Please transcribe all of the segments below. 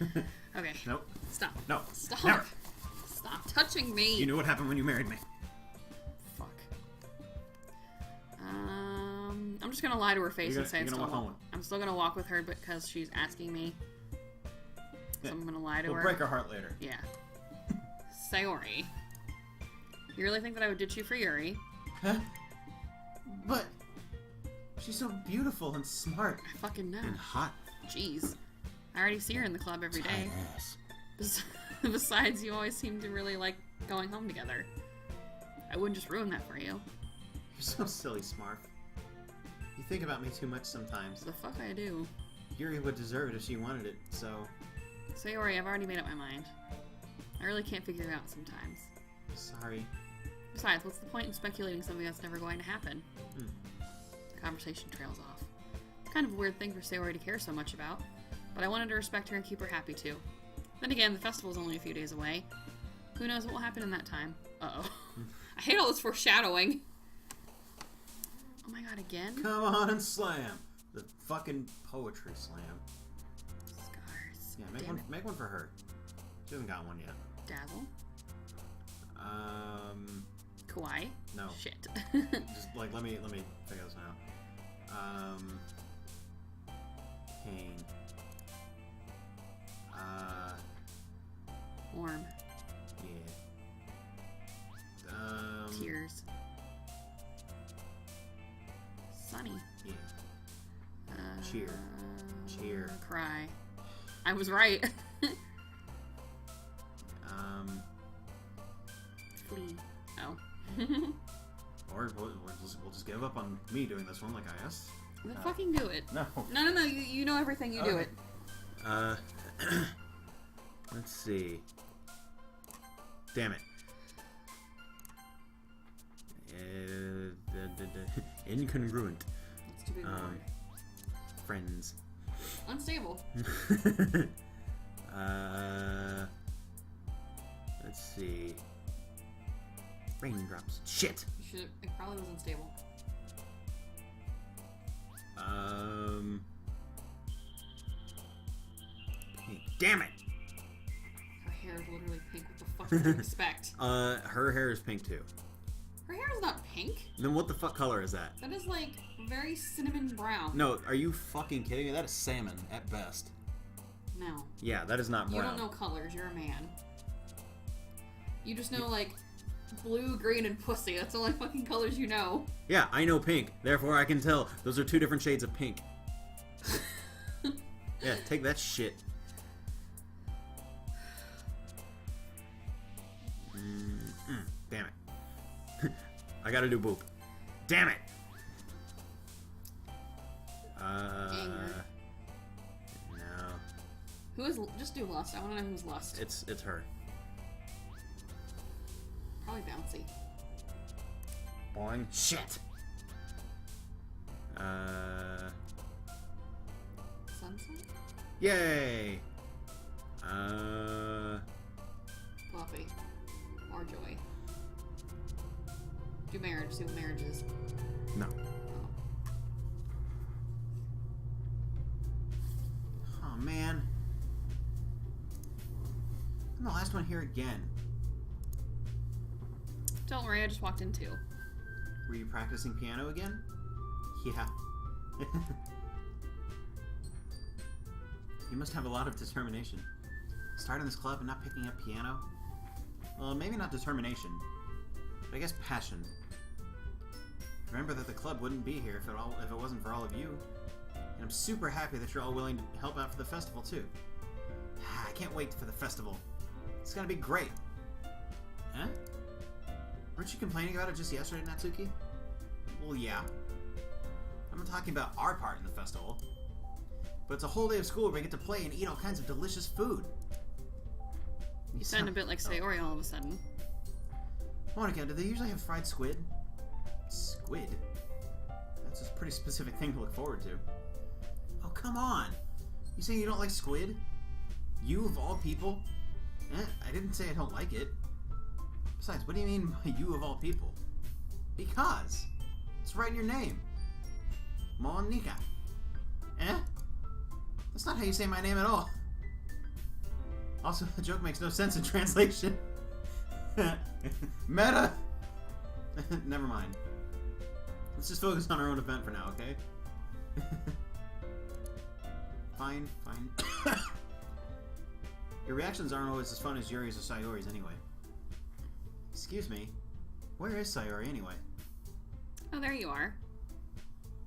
Okay. Nope. Stop. No. Stop. Never. Stop touching me. You knew what happened when you married me. Fuck. I'm just gonna lie to her face and say I'm still gonna walk with her because she's asking me. So I'm gonna lie to her. We'll break her heart later. Yeah. Sayori. You really think that I would ditch you for Yuri? Huh? But she's so beautiful and smart. I fucking know. And hot. Jeez. I already see her in the club every day. Ass. Besides, you always seem to really like going home together. I wouldn't just ruin that for you. You're so silly, Smarf. You think about me too much sometimes. The fuck I do. Yuri would deserve it if she wanted it, so... Sayori, I've already made up my mind. I really can't figure it out sometimes. Sorry. Besides, what's the point in speculating something that's never going to happen? The conversation trails off. It's kind of a weird thing for Sayori to care so much about, but I wanted to respect her and keep her happy too. Then again, the festival's only a few days away. Who knows what will happen in that time? Uh-oh. I hate all this foreshadowing. Oh my god, again? Come on and slam. The fucking poetry slam. Scars. Yeah, make one for her. She hasn't got one yet. Dazzle? Kawaii? No. Shit. Just like let me figure this one out. Pain. Warm. Yeah. Tears. Sunny. Yeah. Cheer. Cry. I was right. Flee. Oh. Or we'll just give up on me doing this one like I asked. Then fucking do it. No. No. You know everything. You do it. Let's see. Damn it. Incongruent. It's too big a word. Friends. Unstable. Let's see. Raindrops. Shit. It probably was unstable. Pink. Damn it. Her hair is literally pink. What the fuck did you expect? Her hair is pink too. Her hair is not pink. Then what the fuck color is that? That is like very cinnamon brown. No, are you fucking kidding me? That is salmon at best. No. Yeah, that is not brown. You don't know colors. You're a man. You just know like blue, green, and pussy. That's the only fucking colors you know. Yeah, I know pink. Therefore, I can tell those are two different shades of pink. Yeah, take that shit. Damn it. I gotta do boop. Damn it! Anger. No. Who is... Just do Lust. I want to know who's Lust. It's her. Probably Bouncy. Boing. Shit! Sunset? Yay! Fluffy. Or Joy. Do marriage. See what marriage is. No. Oh, man. I'm the last one here again. Don't worry, I just walked in too. Were you practicing piano again? Yeah. You must have a lot of determination. Starting this club and not picking up piano? Well, maybe not determination, but I guess passion. Remember that the club wouldn't be here if it wasn't for all of you. And I'm super happy that you're all willing to help out for the festival, too. I can't wait for the festival. It's gonna be great. Huh? Weren't you complaining about it just yesterday, Natsuki? Well, yeah. I'm not talking about our part in the festival. But it's a whole day of school where we get to play and eat all kinds of delicious food. You sound a bit like Sayori all of a sudden. Monica, do they usually have fried squid? Squid? That's a pretty specific thing to look forward to. Oh, come on! You saying you don't like squid? You of all people? I didn't say I don't like it. Besides, what do you mean by you of all people? Because! It's right in your name. Monica. That's not how you say my name at all. Also, the joke makes no sense in translation. Meta! Never mind. Let's just focus on our own event for now, okay? Fine. Your reactions aren't always as fun as Yuri's or Sayori's anyway. Excuse me. Where is Sayori anyway? Oh, there you are.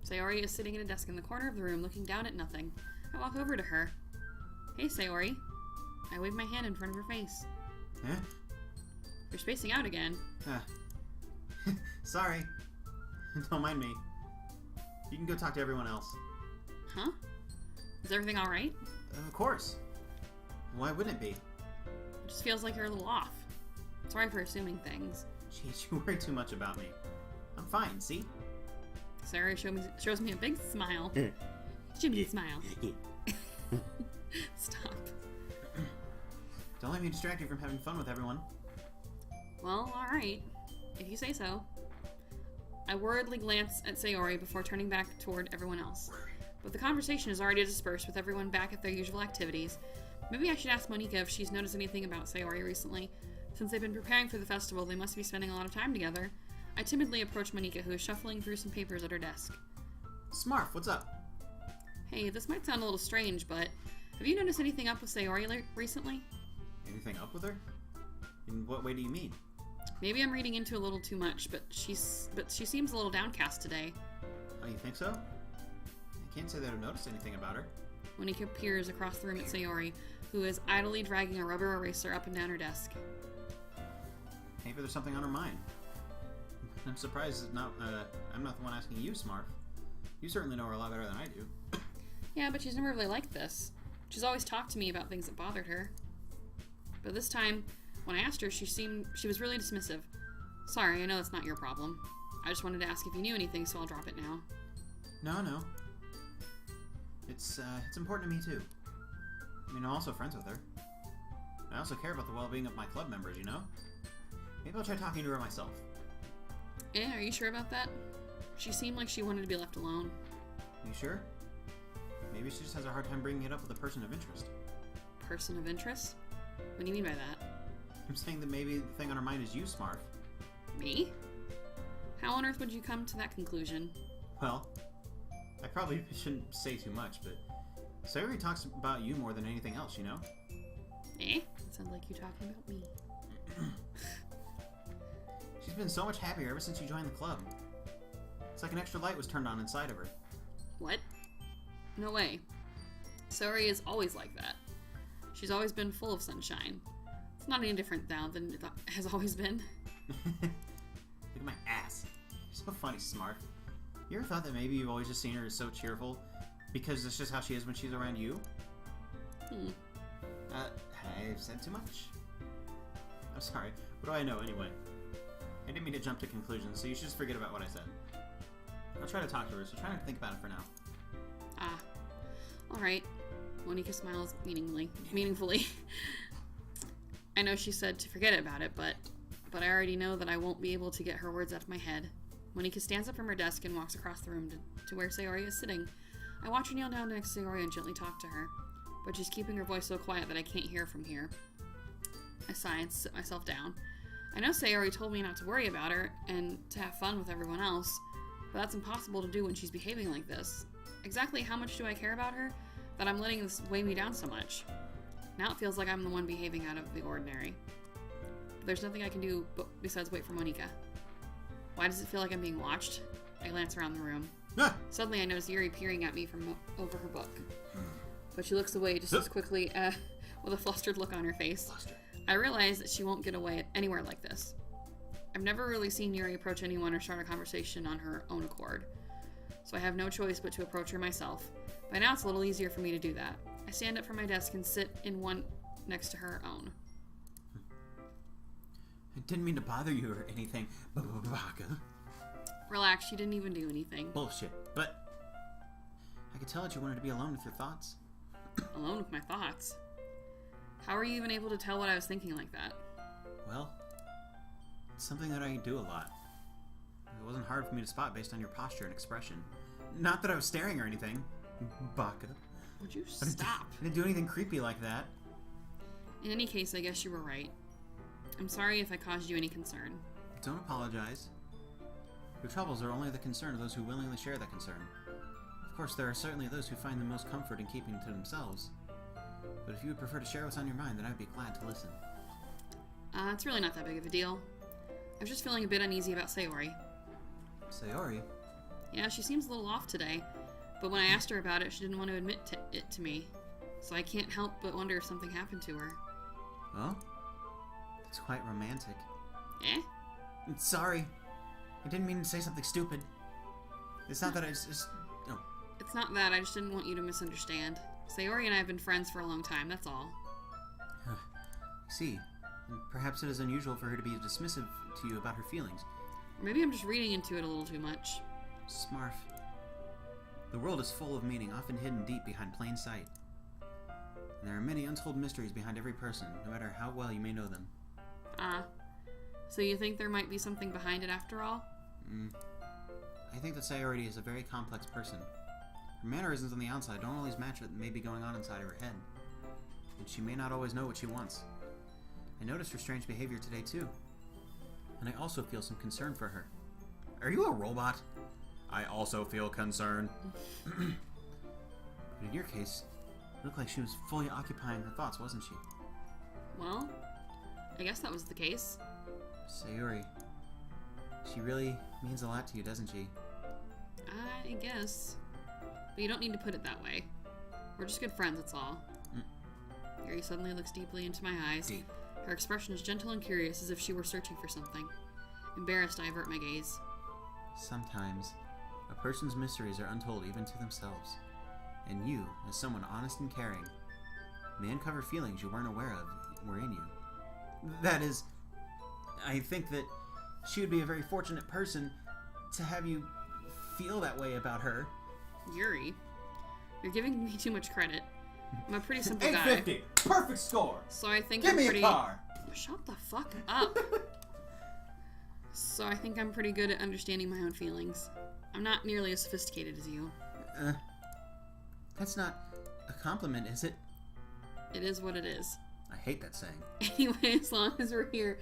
Sayori is sitting at a desk in the corner of the room looking down at nothing. I walk over to her. Hey, Sayori. I wave my hand in front of her face. Huh? You're spacing out again. Sorry. Don't mind me. You can go talk to everyone else. Huh? Is everything alright? Of course. Why wouldn't it be? It just feels like you're a little off. Sorry for assuming things. Jeez, you worry too much about me. I'm fine, see? Sayori shows me a big smile. Jimmy smile. Stop. Don't let me distract you from having fun with everyone. Well, alright. If you say so. I worriedly glance at Sayori before turning back toward everyone else. But the conversation is already dispersed with everyone back at their usual activities. Maybe I should ask Monika if she's noticed anything about Sayori recently. Since they've been preparing for the festival, they must be spending a lot of time together. I timidly approach Monika, who is shuffling through some papers at her desk. Smarf, what's up? Hey, this might sound a little strange, but have you noticed anything up with Sayori recently? Anything up with her? In what way do you mean? Maybe I'm reading into a little too much, but she seems a little downcast today. Oh, you think so? I can't say that I've noticed anything about her. Monika peers across the room at Sayori, who is idly dragging a rubber eraser up and down her desk. Maybe there's something on her mind. I'm surprised I'm not the one asking you, Smarf. You certainly know her a lot better than I do. Yeah, but she's never really liked this. She's always talked to me about things that bothered her. But this time, when I asked her, she was really dismissive. Sorry, I know that's not your problem. I just wanted to ask if you knew anything, so I'll drop it now. No. It's important to me, too. I mean, I'm also friends with her. I also care about the well-being of my club members, you know? Maybe I'll try talking to her myself. Yeah, are you sure about that? She seemed like she wanted to be left alone. You sure? Maybe she just has a hard time bringing it up with a person of interest. Person of interest? What do you mean by that? I'm saying that maybe the thing on her mind is you, Smarf. Me? How on earth would you come to that conclusion? Well, I probably shouldn't say too much, but Sayori talks about you more than anything else, you know? Eh? It sounds like you talking about me. She's been so much happier ever since you joined the club. It's like an extra light was turned on inside of her. What? No way. Sayori is always like that. She's always been full of sunshine. It's not any different now than it has always been. Look at my ass. You're so funny, Smarf. You ever thought that maybe you've always just seen her as so cheerful because it's just how she is when she's around you? I've said too much. I'm sorry. What do I know anyway? I didn't mean to jump to conclusions, so you should just forget about what I said. I'll try to talk to her, so try not to think about it for now. Ah. Alright. Monika smiles meaningfully. I know she said to forget about it, but I already know that I won't be able to get her words out of my head. Monika stands up from her desk and walks across the room to where Sayori is sitting. I watch her kneel down next to Sayori and gently talk to her, but she's keeping her voice so quiet that I can't hear from here. I sigh and sit myself down. I know Sayori told me not to worry about her and to have fun with everyone else, but that's impossible to do when she's behaving like this. Exactly how much do I care about her that I'm letting this weigh me down so much? Now it feels like I'm the one behaving out of the ordinary. But there's nothing I can do besides wait for Monika. Why does it feel like I'm being watched? I glance around the room. Suddenly I notice Yuri peering at me from over her book. But she looks away just as quickly with a flustered look on her face. I realize that she won't get away anywhere like this. I've never really seen Yuri approach anyone or start a conversation on her own accord. So I have no choice but to approach her myself. By now it's a little easier for me to do that. I stand up from my desk and sit in one next to her own. I didn't mean to bother you or anything, Baka. Relax, she didn't even do anything. Bullshit, but I could tell that you wanted to be alone with your thoughts. Alone with my thoughts? How are you even able to tell what I was thinking like that? Well, it's something that I do a lot. It wasn't hard for me to spot based on your posture and expression. Not that I was staring or anything, Baka. Would you stop? I didn't do anything creepy like that. In any case, I guess you were right. I'm sorry if I caused you any concern. Don't apologize. Your troubles are only the concern of those who willingly share that concern. Of course, there are certainly those who find the most comfort in keeping to themselves. But if you would prefer to share what's on your mind, then I'd be glad to listen. It's really not that big of a deal. I was just feeling a bit uneasy about Sayori. Sayori? Yeah, she seems a little off today. But when I asked her about it, she didn't want to admit it to me. So I can't help but wonder if something happened to her. Well, it's quite romantic. Eh? Sorry. I didn't mean to say something stupid. It's not that I just... No. It's not that. I just didn't want you to misunderstand. Sayori and I have been friends for a long time, that's all. I see. And perhaps it is unusual for her to be dismissive to you about her feelings. Or maybe I'm just reading into it a little too much. Smarf. The world is full of meaning, often hidden deep behind plain sight. And there are many untold mysteries behind every person, no matter how well you may know them. So you think there might be something behind it after all? I think that Sayori is a very complex person. Her mannerisms on the outside don't always match what may be going on inside of her head. And she may not always know what she wants. I noticed her strange behavior today too. And I also feel some concern for her. Are you a robot? I also feel concern. But in your case, it looked like she was fully occupying her thoughts, wasn't she? Well, I guess that was the case. Sayori, she really means a lot to you, doesn't she? I guess. But you don't need to put it that way. We're just good friends, that's all. Yuri suddenly looks deeply into my eyes. Deep. Her expression is gentle and curious, as if she were searching for something. Embarrassed, I avert my gaze. Sometimes, a person's mysteries are untold even to themselves. And you, as someone honest and caring, may uncover feelings you weren't aware of were in you. That is, I think that she would be a very fortunate person to have you feel that way about her. Yuri, you're giving me too much credit. I'm a pretty simple guy. 850! Perfect score! So I think Give I'm me pretty... a car! Shut the fuck up! So I think I'm pretty good at understanding my own feelings. I'm not nearly as sophisticated as you. That's not a compliment, is it? It is what it is. I hate that saying. Anyway, as long as we're here,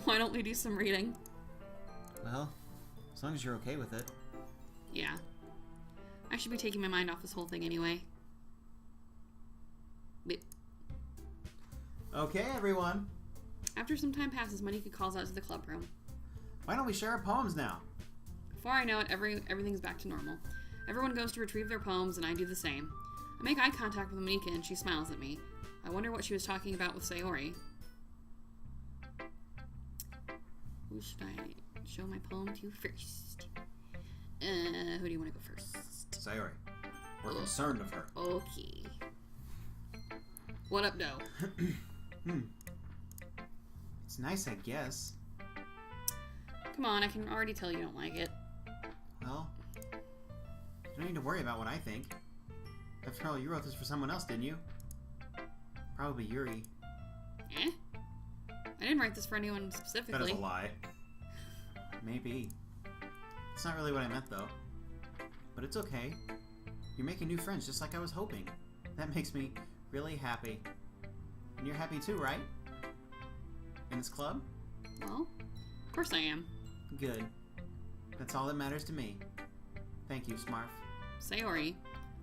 why don't we do some reading? Well, as long as you're okay with it. Yeah. I should be taking my mind off this whole thing anyway. Beep. Okay, everyone. After some time passes, Monika calls out to the club room. Why don't we share our poems now? Before I know it, everything's back to normal. Everyone goes to retrieve their poems, and I do the same. I make eye contact with Monika, and she smiles at me. I wonder what she was talking about with Sayori. Who should I show my poem to first? Who do you want to go first? Sayori. We're concerned of her. Okay. What up, Doe? It's nice, I guess. Come on, I can already tell you don't like it. Well, you don't need to worry about what I think. After all, you wrote this for someone else, didn't you? Probably Yuri. Eh? I didn't write this for anyone specifically. That is a lie. Maybe. It's not really what I meant, though. But it's okay. You're making new friends just like I was hoping. That makes me really happy. And you're happy too, right? In this club? Well, of course I am. Good. That's all that matters to me. Thank you, Smarf. Sayori,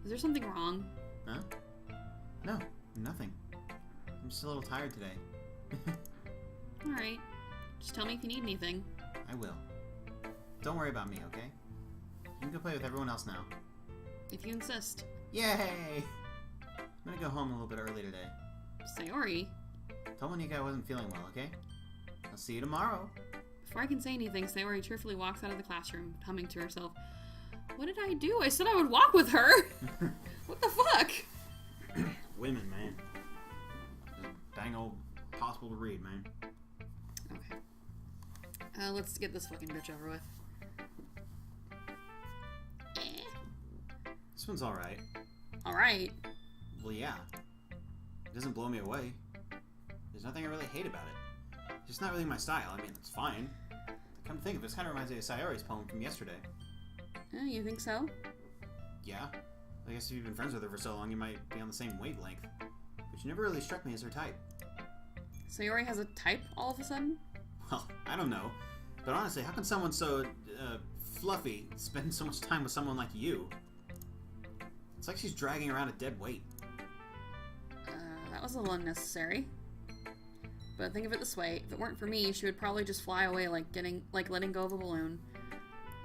is there something wrong? Huh? No, nothing. I'm just a little tired today. Alright. Just tell me if you need anything. I will. Don't worry about me, okay? You can go play with everyone else now. If you insist. Yay! I'm gonna go home a little bit early today. Sayori. Told Monika I wasn't feeling well, okay? I'll see you tomorrow. Before I can say anything, Sayori cheerfully walks out of the classroom, humming to herself. What did I do? I said I would walk with her! What the fuck? Women, man. Dang old possible to read, man. Okay. Let's get this fucking bitch over with. This one's alright. Alright. Well, yeah. It doesn't blow me away. There's nothing I really hate about it. It's just not really my style. I mean, it's fine. Come to think of it, this kind of reminds me of Sayori's poem from yesterday. You think so? Yeah. I guess if you've been friends with her for so long, you might be on the same wavelength. But she never really struck me as her type. So Yori has a type all of a sudden? Well, I don't know. But honestly, how can someone so fluffy spend so much time with someone like you? It's like she's dragging around a dead weight. That was a little unnecessary. But think of it this way, if it weren't for me, she would probably just fly away like letting go of a balloon.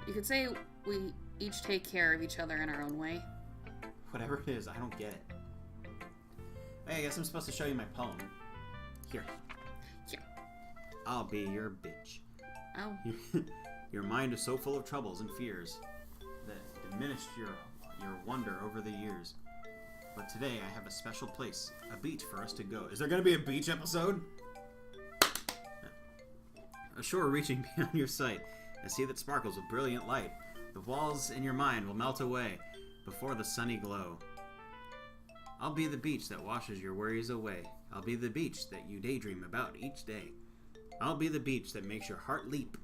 You could say we each take care of each other in our own way. Whatever it is, I don't get it. Hey, I guess I'm supposed to show you my poem. Here. Here. I'll be your bitch. Oh. Your mind is so full of troubles and fears that diminished your wonder over the years. But today I have a special place, a beach for us to go. Is there going to be a beach episode? A shore reaching beyond your sight, a sea that sparkles with brilliant light. The walls in your mind will melt away before the sunny glow. I'll be the beach that washes your worries away. I'll be the beach that you daydream about each day. I'll be the beach that makes your heart leap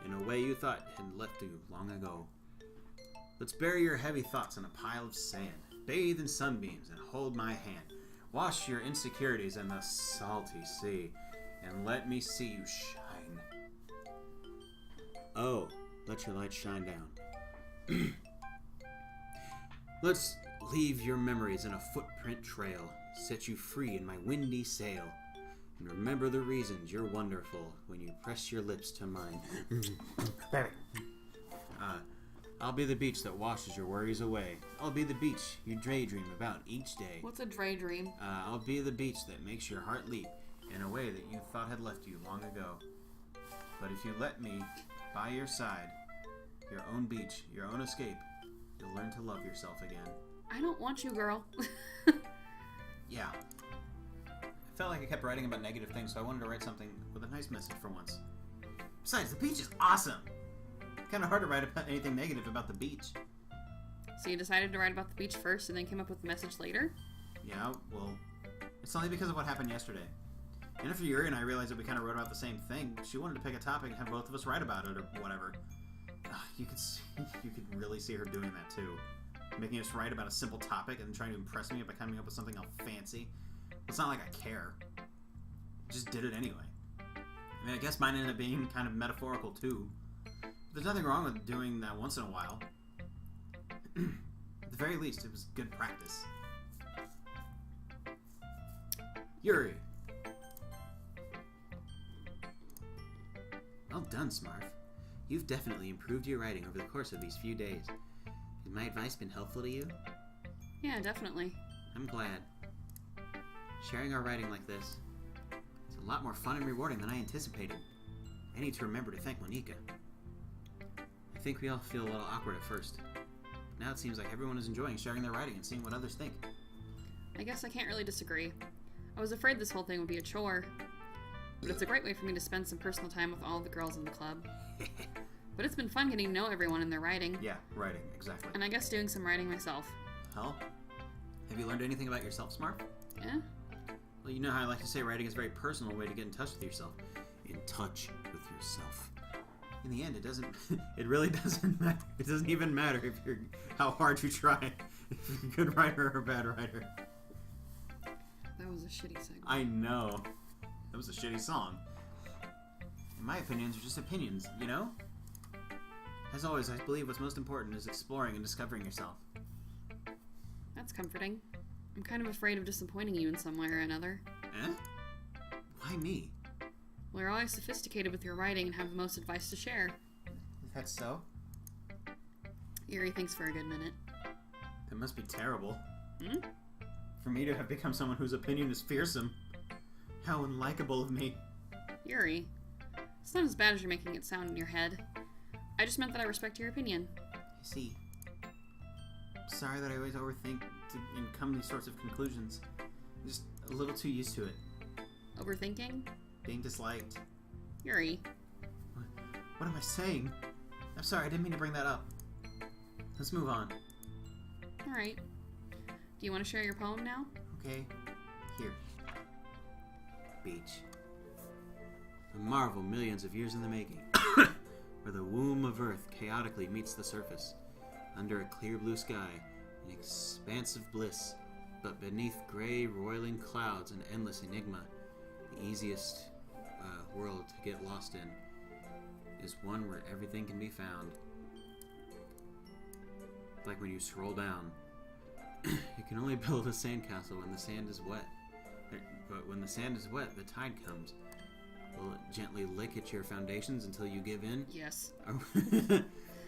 in a way you thought had left you long ago. Let's bury your heavy thoughts in a pile of sand. Bathe in sunbeams and hold my hand. Wash your insecurities in the salty sea, and let me see you shine. Oh, let your light shine down. Let's leave your memories in a footprint trail, set you free in my windy sail, and remember the reasons you're wonderful when you press your lips to mine. I'll be the beach that washes your worries away. I'll be the beach you daydream about each day. What's a daydream? I'll be the beach that makes your heart leap in a way that you thought had left you long ago. But if you let me by your side, your own beach, your own escape, you'll learn to love yourself again. I don't want you, girl. Yeah. I felt like I kept writing about negative things, so I wanted to write something with a nice message for once. Besides, the beach is awesome! Kind of hard to write about anything negative about the beach. So you decided to write about the beach first and then came up with the message later? Yeah, well, it's only because of what happened yesterday. And after Yuri and I realized that we kind of wrote about the same thing, she wanted to pick a topic and have both of us write about it or whatever. You could really see her doing that too. Making us write about a simple topic and trying to impress me by coming up with something all fancy. It's not like I care. I just did it anyway. I mean, I guess mine ended up being kind of metaphorical too. There's nothing wrong with doing that once in a while. At the very least, it was good practice. Yuri. Well done, Smarf. You've definitely improved your writing over the course of these few days. Has my advice been helpful to you? Yeah, definitely. I'm glad. Sharing our writing like this is a lot more fun and rewarding than I anticipated. I need to remember to thank Monika. I think we all feel a little awkward at first. Now it seems like everyone is enjoying sharing their writing and seeing what others think. I guess I can't really disagree. I was afraid this whole thing would be a chore. But it's a great way for me to spend some personal time with all the girls in the club. But it's been fun getting to know everyone in their writing. Yeah, writing, exactly. And I guess doing some writing myself. Hell, have you learned anything about yourself, Smarf? Yeah? Well, you know how I like to say writing is a very personal way to get in touch with yourself. In touch with yourself. In the end, it really doesn't matter. It doesn't even matter how hard you try. If you're a good writer or a bad writer. That was a shitty segment. I know. That was a shitty song. And my opinions are just opinions, you know? As always, I believe what's most important is exploring and discovering yourself. That's comforting. I'm kind of afraid of disappointing you in some way or another. Eh? Why me? Well, you're always sophisticated with your writing and have the most advice to share. That's so? Yuri thinks for a good minute. That must be terrible. Hmm? For me to have become someone whose opinion is fearsome. How unlikable of me. Yuri, it's not as bad as you're making it sound in your head. I just meant that I respect your opinion. I see. Sorry that I always overthink and come to these sorts of conclusions. I'm just a little too used to it. Overthinking? Being disliked. Yuri. What am I saying? I'm sorry, I didn't mean to bring that up. Let's move on. Alright. Do you want to share your poem now? Okay. Here. Beach. A marvel millions of years in the making. Where the womb of Earth chaotically meets the surface. Under a clear blue sky, an expanse of bliss. But beneath gray, roiling clouds and endless enigma. The easiest world to get lost in is one where everything can be found. Like when you scroll down, you can only build a sandcastle when the sand is wet. But when the sand is wet, the tide comes. Will it gently lick at your foundations until you give in? Yes.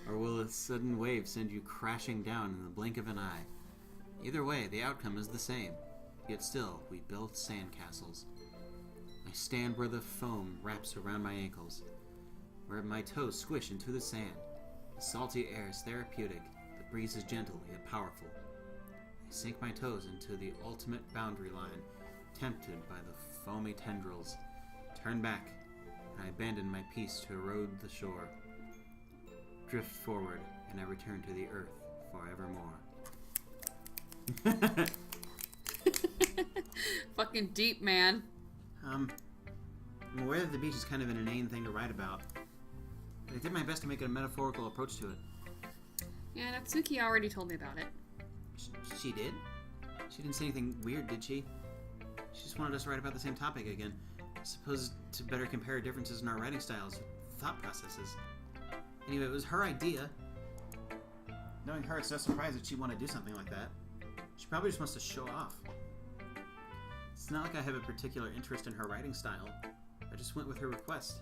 Or will a sudden wave send you crashing down in the blink of an eye? Either way, the outcome is the same. Yet still, we build sandcastles. I stand where the foam wraps around my ankles, where my toes squish into the sand. The salty air is therapeutic. The breeze is gentle yet powerful. I sink my toes into the ultimate boundary line, tempted by the foamy tendrils. Turn back, and I abandon my peace to erode the shore. Drift forward, and I return to the earth forevermore. Fucking deep, man. I'm aware that the beach is kind of an inane thing to write about, but I did my best to make a metaphorical approach to it. Yeah, Natsuki already told me about it. She did? She didn't say anything weird, did she? She just wanted us to write about the same topic again. I suppose to better compare differences in our writing styles, thought processes. Anyway, it was her idea. Knowing her, it's no surprise that she'd want to do something like that. She probably just wants to show off. It's not like I have a particular interest in her writing style. I just went with her request.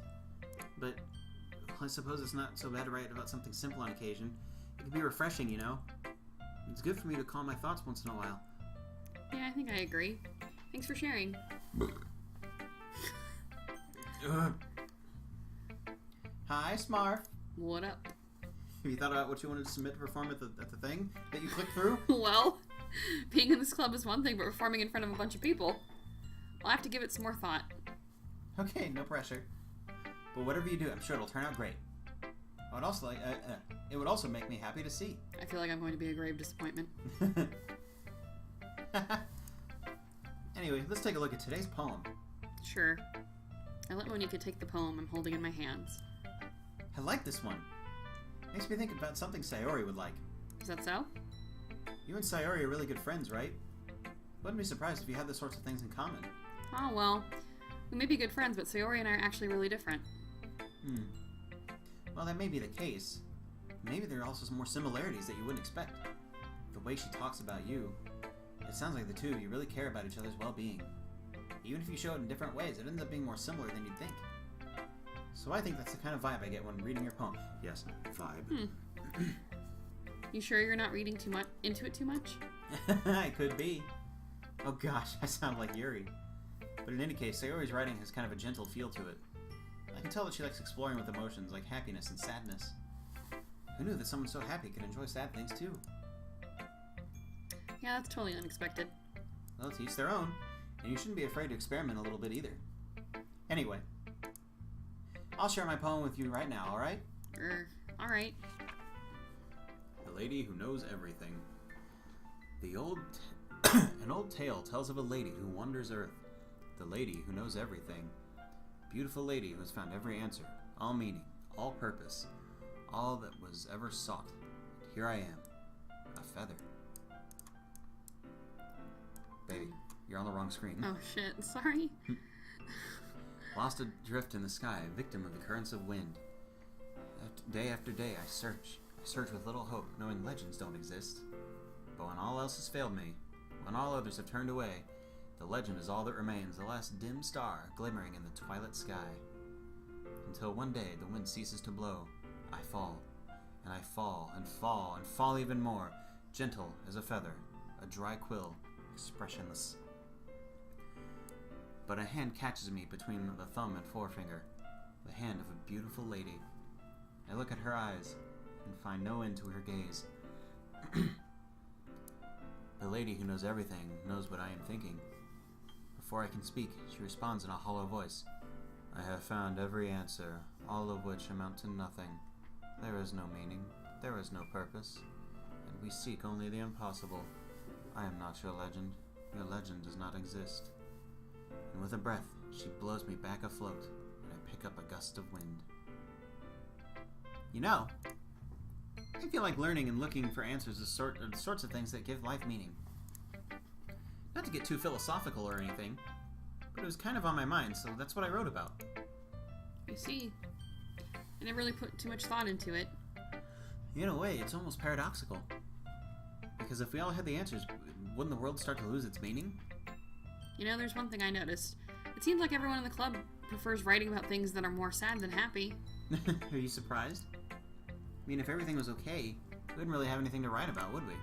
But I suppose it's not so bad to write about something simple on occasion. It can be refreshing, you know? It's good for me to calm my thoughts once in a while. Yeah, I think I agree. Thanks for sharing. Hi, Smarf. What up? Have you thought about what you wanted to submit to perform at the thing that you clicked through? Well, being in this club is one thing, but performing in front of a bunch of people, I'll have to give it some more thought. Okay, no pressure. But whatever you do, I'm sure it'll turn out great. I would also it would also make me happy to see. I feel like I'm going to be a grave disappointment. Anyway, let's take a look at today's poem. Sure. I let Monika take the poem I'm holding in my hands. I like this one. Makes me think about something Sayori would like. Is that so? You and Sayori are really good friends, right? Wouldn't be surprised if you had those sorts of things in common. Oh, well, we may be good friends, but Sayori and I are actually really different. Well, that may be the case. Maybe there are also some more similarities that you wouldn't expect. The way she talks about you, it sounds like the two of you really care about each other's well-being. Even if you show it in different ways, it ends up being more similar than you'd think. So I think that's the kind of vibe I get when reading your poem. Yes, vibe. You sure you're not reading too much into it too much? I could be. Oh gosh, I sound like Yuri. But in any case, Sayori's writing has kind of a gentle feel to it. I can tell that she likes exploring with emotions like happiness and sadness. Who knew that someone so happy could enjoy sad things too? Yeah, that's totally unexpected. Well, to each their own, and you shouldn't be afraid to experiment a little bit either. Anyway, I'll share my poem with you right now, alright? Alright. The Lady Who Knows Everything. An old tale tells of a lady who wanders earth. The lady who knows everything. Beautiful lady who has found every answer, all meaning, all purpose, all that was ever sought. And here I am, a feather. Baby, you're on the wrong screen. Oh shit, sorry. Lost adrift in the sky, victim of the currents of wind. Day after day I search. I search with little hope, knowing legends don't exist. But when all else has failed me, when all others have turned away, the legend is all that remains, the last dim star glimmering in the twilight sky. Until one day the wind ceases to blow, I fall, and I fall, and fall, and fall even more, gentle as a feather, a dry quill, expressionless. But a hand catches me between the thumb and forefinger, the hand of a beautiful lady. I look at her eyes and find no end to her gaze. The lady who knows everything knows what I am thinking. Before I can speak, she responds in a hollow voice. I have found every answer, all of which amount to nothing. There is no meaning, there is no purpose, and we seek only the impossible. I am not your legend does not exist. And with a breath, she blows me back afloat, and I pick up a gust of wind. You know, I feel like learning and looking for answers is the sorts of things that give life meaning. Not to get too philosophical or anything, but it was kind of on my mind, so that's what I wrote about. I see. I never really put too much thought into it. In a way, it's almost paradoxical. Because if we all had the answers, wouldn't the world start to lose its meaning? You know, there's one thing I noticed. It seems like everyone in the club prefers writing about things that are more sad than happy. Are you surprised? I mean, if everything was okay, we wouldn't really have anything to write about, would we?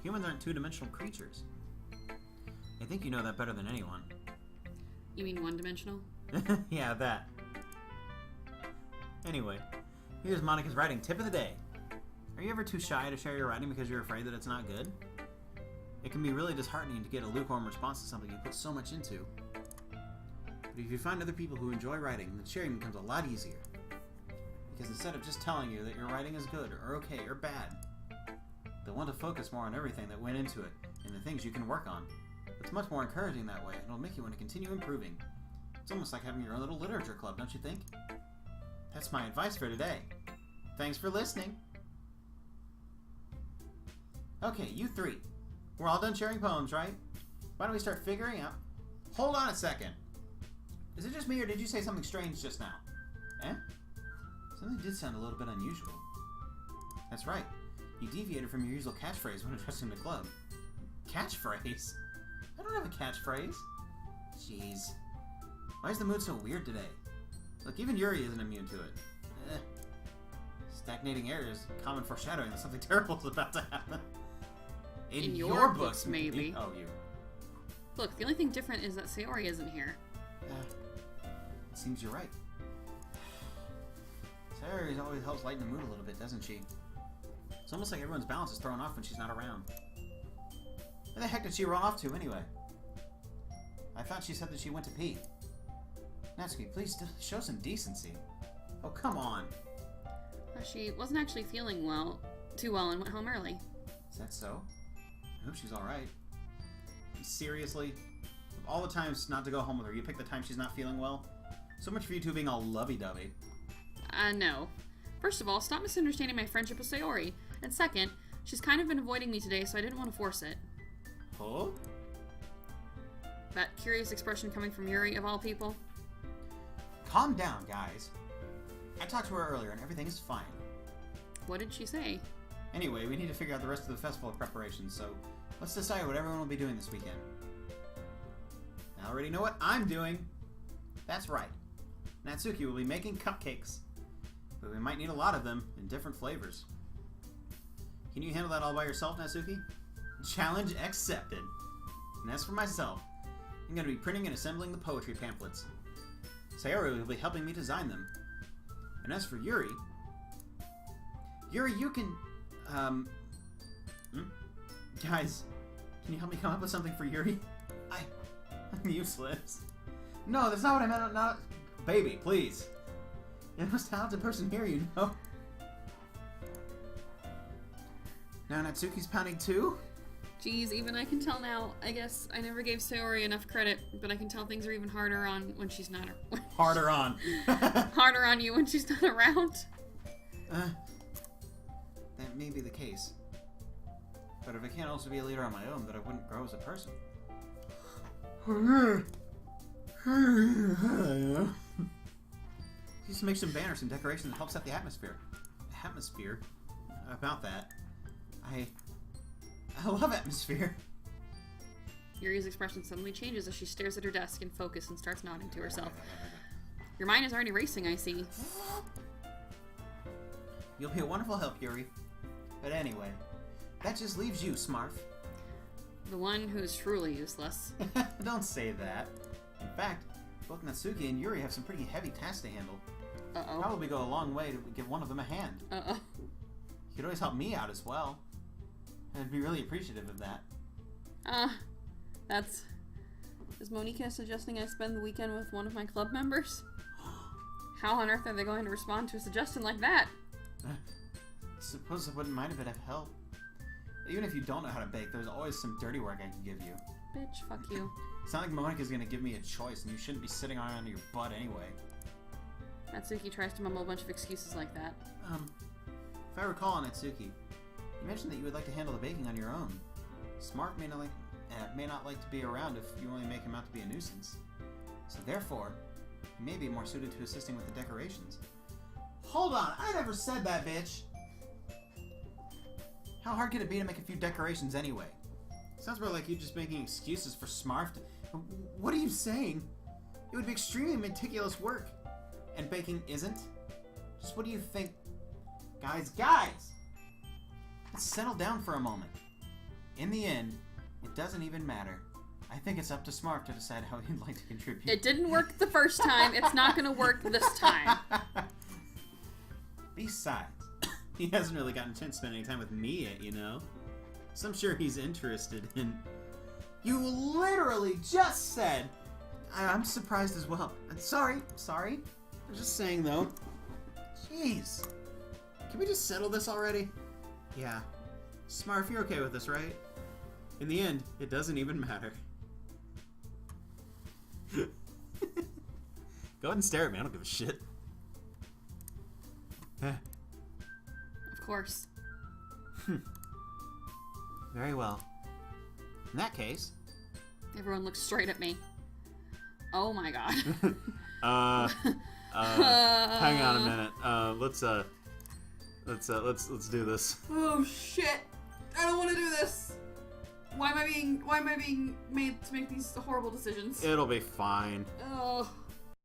Humans aren't two-dimensional creatures. I think you know that better than anyone. You mean one-dimensional? Yeah, that. Anyway, here's Monica's writing tip of the day. Are you ever too shy to share your writing because you're afraid that it's not good? It can be really disheartening to get a lukewarm response to something you put so much into. But if you find other people who enjoy writing, then sharing becomes a lot easier. Because instead of just telling you that your writing is good, or okay, or bad, they'll want to focus more on everything that went into it, and the things you can work on. It's much more encouraging that way, and it'll make you want to continue improving. It's almost like having your own little literature club, don't you think? That's my advice for today. Thanks for listening. Okay, you three. We're all done sharing poems, right? Why don't we start figuring out... Hold on a second. Is it just me, or did you say something strange just now? Eh? Something did sound a little bit unusual. That's right. You deviated from your usual catchphrase when addressing the club. Catchphrase? I don't have a catchphrase. Jeez. Why is the mood so weird today? Look, even Yuri isn't immune to it. Stagnating air is common foreshadowing that something terrible is about to happen. In your books, maybe. Oh, you. Look, the only thing different is that Sayori isn't here. It seems you're right. Sayori always helps lighten the mood a little bit, doesn't she? It's almost like everyone's balance is thrown off when she's not around. Where the heck did she run off to, anyway? I thought she said that she went to pee. Natsuki, please show some decency. Oh, come on. She wasn't actually feeling too well and went home early. Is that so? I hope she's alright. Seriously? Of all the times not to go home with her, you pick the time she's not feeling well? So much for you two being all lovey-dovey. No. First of all, stop misunderstanding my friendship with Sayori. And second, she's kind of been avoiding me today, so I didn't want to force it. Huh? That curious expression coming from Yuri, of all people. Calm down, guys. I talked to her earlier and everything is fine. What did she say? Anyway, we need to figure out the rest of the festival preparations, so let's decide what everyone will be doing this weekend. I already know what I'm doing. That's right. Natsuki will be making cupcakes. But we might need a lot of them in different flavors. Can you handle that all by yourself, Natsuki? Challenge accepted. And as for myself, I'm going to be printing and assembling the poetry pamphlets. Sayori will be helping me design them. And as for Yuri... Yuri, you can... Guys, can you help me come up with something for Yuri? I'm useless. No, that's not what I meant. Not... Baby, please. You're the most talented person here, you know. Now Natsuki's pounding too? Geez, even I can tell now. I guess I never gave Sayori enough credit, but I can tell things are even harder on when she's not around. Harder on. Harder on you when she's not around. That may be the case. But if I can't also be a leader on my own, then I wouldn't grow as a person. Just make some banners and decorations that help set the atmosphere. Atmosphere? About that. I love atmosphere. Yuri's expression suddenly changes as she stares at her desk in focus and starts nodding to herself. Your mind is already racing, I see. You'll be a wonderful help, Yuri. But anyway, that just leaves you, Smarf. The one who is truly useless. Don't say that. In fact, both Natsuki and Yuri have some pretty heavy tasks to handle. Uh-oh. Probably go a long way to give one of them a hand. Uh-oh. You could always help me out as well. I'd be really appreciative of that. That's... Is Monika suggesting I spend the weekend with one of my club members? How on earth are they going to respond to a suggestion like that? Suppose I wouldn't mind a bit of help. Even if you don't know how to bake, there's always some dirty work I can give you. Bitch, fuck you. It's not like Monika's gonna give me a choice, and you shouldn't be sitting on your butt anyway. Natsuki tries to mumble a bunch of excuses like that. If I recall, Natsuki, you mentioned that you would like to handle the baking on your own. Smart may not like to be around if you only make him out to be a nuisance. So therefore, he may be more suited to assisting with the decorations. Hold on, I never said that, bitch! How hard could it be to make a few decorations anyway? Sounds more like you just making excuses for Smarf to... What are you saying? It would be extremely meticulous work. And baking isn't? Just what do you think? Guys! Let's settle down for a moment. In the end, it doesn't even matter. I think it's up to Smarf to decide how he'd like to contribute. It didn't work the first time. It's not going to work this time. Besides, he hasn't really gotten a chance to spend any time with me yet, you know? So I'm sure he's interested in... You literally just said... I'm surprised as well. Sorry. I'm just saying, though. Jeez. Can we just settle this already? Yeah. Smarf, you're okay with this, right? In the end, it doesn't even matter. Go ahead and stare at me. I don't give a shit. Of course. Very well. In that case... Everyone looks straight at me. Oh my god. Hang on a minute. Let's do this. Oh shit! I don't want to do this. Why am I being made to make these horrible decisions? It'll be fine. Oh.